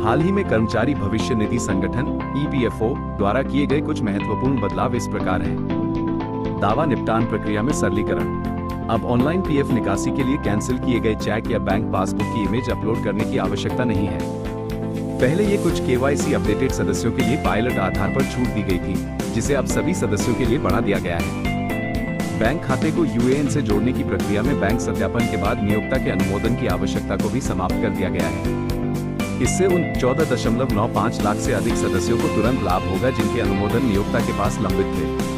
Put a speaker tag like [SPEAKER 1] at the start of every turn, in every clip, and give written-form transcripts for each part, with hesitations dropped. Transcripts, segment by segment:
[SPEAKER 1] हाल ही में कर्मचारी भविष्य निधि संगठन (ईपीएफओ) द्वारा किए गए कुछ महत्वपूर्ण बदलाव इस प्रकार हैं। दावा निपटान प्रक्रिया में सरलीकरण। अब ऑनलाइन पीएफ निकासी के लिए कैंसिल किए गए चेक या बैंक पासबुक की इमेज अपलोड करने की आवश्यकता नहीं है। पहले ये कुछ केवाईसी अपडेटेड सदस्यों के लिए पायलट आधार पर छूट दी गई थी, जिसे अब सभी सदस्यों के लिए बढ़ा दिया गया है। बैंक खाते को यूएएन से जोड़ने की प्रक्रिया में बैंक सत्यापन के बाद नियोक्ता के अनुमोदन की आवश्यकता को भी समाप्त कर दिया गया है। इससे उन 14.95 लाख से अधिक सदस्यों को तुरंत लाभ होगा जिनके अनुमोदन नियोक्ता के पास लंबित थे।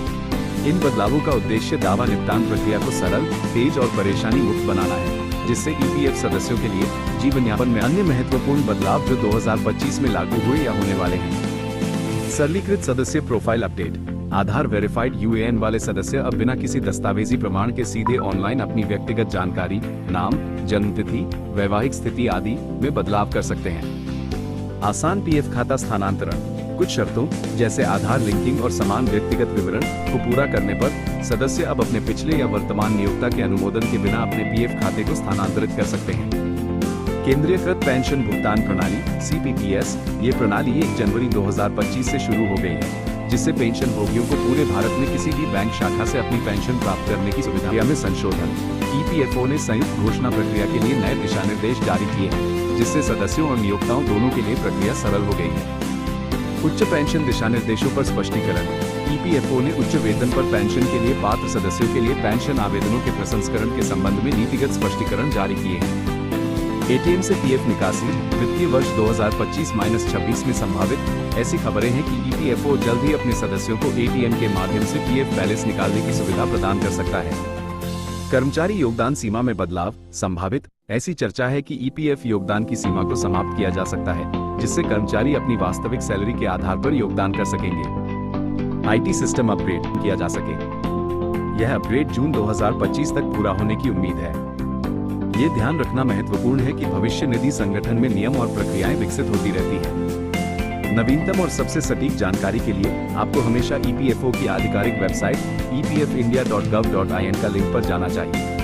[SPEAKER 1] इन बदलावों का उद्देश्य दावा निपटान प्रक्रिया को सरल, तेज और परेशानी मुक्त बनाना है, जिससे ईपीएफ सदस्यों के लिए जीवन यापन में अन्य महत्वपूर्ण बदलाव जो 2025 में लागू हुए या होने वाले हैं। सरलीकृत सदस्य प्रोफाइल अपडेट। आधार वेरिफाइड यूएएन वाले सदस्य अब बिना किसी दस्तावेजी प्रमाण के सीधे ऑनलाइन अपनी व्यक्तिगत जानकारी, नाम, जन्मतिथि, वैवाहिक स्थिति आदि में बदलाव कर सकते हैं। आसान पीएफ खाता स्थानांतरण। कुछ शर्तों जैसे आधार लिंकिंग और समान व्यक्तिगत विवरण को पूरा करने पर सदस्य अब अपने पिछले या वर्तमान नियोक्ता के अनुमोदन के बिना अपने पीएफ खाते को स्थानांतरित कर सकते हैं। केंद्रीयकृत पेंशन भुगतान प्रणाली (सीपीपीएस). ये प्रणाली 1 जनवरी 2025 से शुरू हो गई है, जिससे पेंशन भोगियों को पूरे भारत में किसी भी बैंक शाखा से अपनी पेंशन प्राप्त करने की सुविधा में संशोधन। ईपीएफओ ने संयुक्त घोषणा प्रक्रिया के लिए नए दिशा निर्देश जारी किए हैं, जिससे सदस्यों और नियोक्ताओं दोनों के लिए प्रक्रिया सरल हो गई है। उच्च पेंशन दिशा निर्देशों पर स्पष्टीकरण। ईपीएफओ ने उच्च वेतन पर पेंशन के लिए पात्र सदस्यों के लिए पेंशन आवेदनों के प्रसंस्करण के संबंध में नीतिगत स्पष्टीकरण जारी किए हैं। एटीएम से पीएफ निकासी वित्तीय वर्ष 2025-26 में संभावित। ऐसी खबरें हैं कि ईपीएफओ जल्द ही अपने सदस्यों को एटीएम के माध्यम से पीएफ बैलेंस निकालने की सुविधा प्रदान कर सकता है। कर्मचारी योगदान सीमा में बदलाव संभावित। ऐसी चर्चा है कि ईपीएफ योगदान की सीमा को समाप्त किया जा सकता है, जिससे कर्मचारी अपनी वास्तविक सैलरी के आधार पर योगदान कर सकेंगे। आईटी सिस्टम अपग्रेड किया जा सके। यह अपग्रेड जून 2025 तक पूरा होने की उम्मीद है। ये ध्यान रखना महत्वपूर्ण है कि भविष्य निधि संगठन में नियम और प्रक्रियाएं विकसित होती रहती हैं। नवीनतम और सबसे सटीक जानकारी के लिए आपको हमेशा ईपीएफओ की आधिकारिक वेबसाइट epfindia.gov.in का लिंक पर जाना चाहिए।